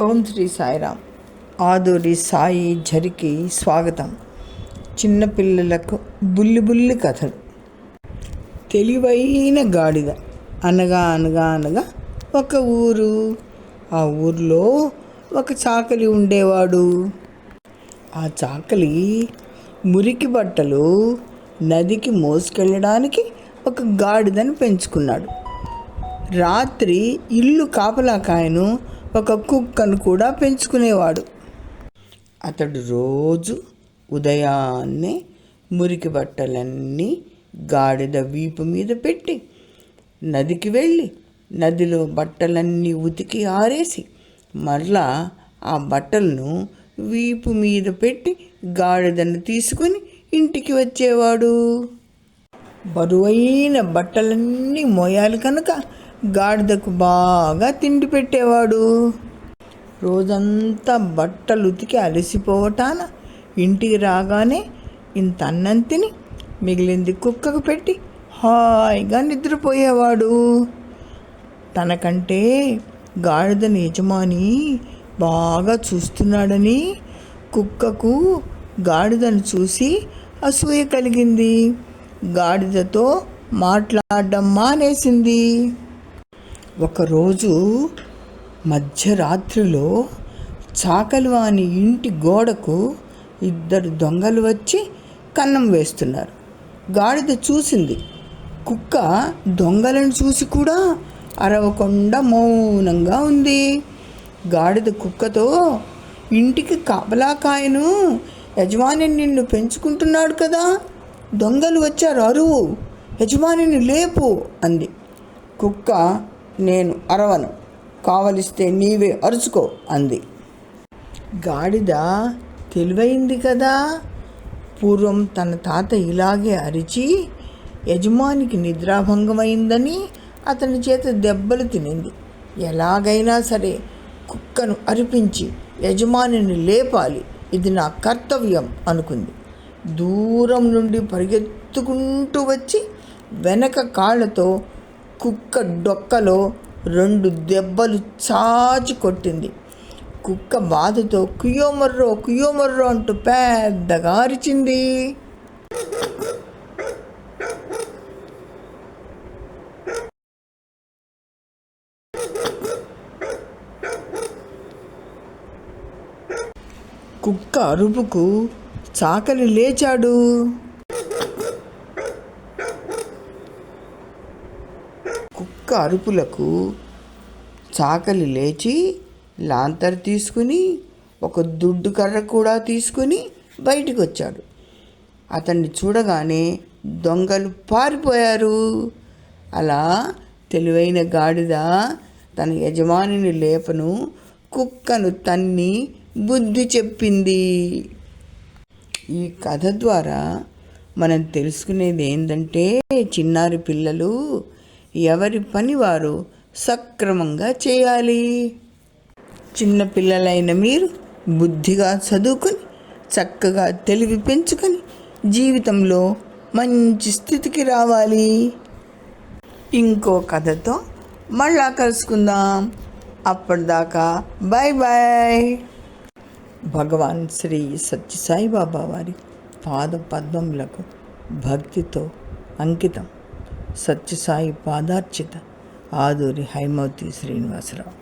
ఓం శ్రీ సాయిరామ్. ఆదూరి సాయి ఝరికి స్వాగతం. చిన్నపిల్లలకు బుల్లి కథలు. తెలివైన గాడిద. అనగా అనగా అనగా ఒక ఊరు. ఆ ఊరిలో ఒక చాకలి ఉండేవాడు. ఆ చాకలి మురికి బట్టలు నదికి మోసుకెళ్ళడానికి ఒక గాడిదను పెంచుకున్నాడు. రాత్రి ఇల్లు కాపలాకాయను ఒక కుక్కను కూడా పెంచుకునేవాడు. అతడు రోజు ఉదయాన్నే మురికి బట్టలన్నీ గాడిద వీపు మీద పెట్టి నదికి వెళ్ళి నదిలో బట్టలన్నీ ఉతికి ఆరేసి మరలా ఆ బట్టలను వీపు మీద పెట్టి గాడిదను తీసుకుని ఇంటికి వచ్చేవాడు. బరువైన బట్టలన్నీ మోయాలి కనుక గాడిదకు బాగా తిండి పెట్టేవాడు. రోజంతా బట్టలు ఉతికి అలసిపోవటాన ఇంటికి రాగానే ఇంత అన్నం తిని మిగిలింది కుక్కకు పెట్టి హాయిగా నిద్రపోయేవాడు. తనకంటే గాడిదని యజమాని బాగా చూస్తున్నాడని కుక్కకు గాడిదను చూసి అసూయ కలిగింది. గాడిదతో మాట్లాడడం మానేసింది. ఒకరోజు మధ్యరాత్రిలో చాకలివాని ఇంటి గోడకు ఇద్దరు దొంగలు వచ్చి కన్నం వేస్తున్నారు. గాడిద చూసింది. కుక్క దొంగలను చూసి కూడా అరవకుండా మౌనంగా ఉంది. గాడిద కుక్కతో, ఇంటికి కాపలాకాయను యజమాని నిన్ను పెంచుకుంటున్నాడు కదా, దొంగలు వచ్చారు, అరువు, యజమానిని లేపు అంది. కుక్క, నేను అరవను, కావలిస్తే నీవే అరుచుకో అంది. గాడిద తెలివైంది కదా. పూర్వం తన తాత ఇలాగే అరిచి యజమానికి నిద్రాభంగమైందని అతని చేత దెబ్బలు తినింది. ఎలాగైనా సరే కుక్కను అరిపించి యజమానిని లేపాలి, ఇది నా కర్తవ్యం అనుకుంది. దూరం నుండి పరిగెత్తుకుంటూ వచ్చి వెనక కాళ్ళతో కుక్క డొక్కలో 2 దెబ్బలు చాచి కొట్టింది. కుక్క బాధతో కుయ్యోమర్రో కుయ్యోమర్రో అంటూ పెద్దగా అరిచింది. కుక్క అరుపుకు చాకలి లేచాడు. కుక్క అరుపులకు చాకలి లేచి లాంతర్ తీసుకుని ఒక దుడ్డు కర్ర కూడా తీసుకుని బయటికి వచ్చాడు. అతన్ని చూడగానే దొంగలు పారిపోయారు. అలా తెలివైన గాడిద తన యజమానిని లేపను కుక్కను తన్ని బుద్ధి చెప్పింది. ఈ కథ ద్వారా మనం తెలుసుకునేది ఏంటంటే, చిన్నారి పిల్లలు ఎవరి పని వారు సక్రమంగా చేయాలి. చిన్నపిల్లలైన మీరు బుద్ధిగా చదువుకొని చక్కగా తెలివి పెంచుకొని జీవితంలో మంచి స్థితికి రావాలి. ఇంకో కథతో మళ్ళా కలుసుకుందాం. అప్పటిదాకా బాయ్ బాయ్. భగవాన్ శ్రీ సత్యసాయిబాబా వారి పాద పద్మములకు భక్తితో అంకితం. సత్యసాయి పాదార్చిత. ఆదూరి హైమవతి శ్రీనివాసరావు.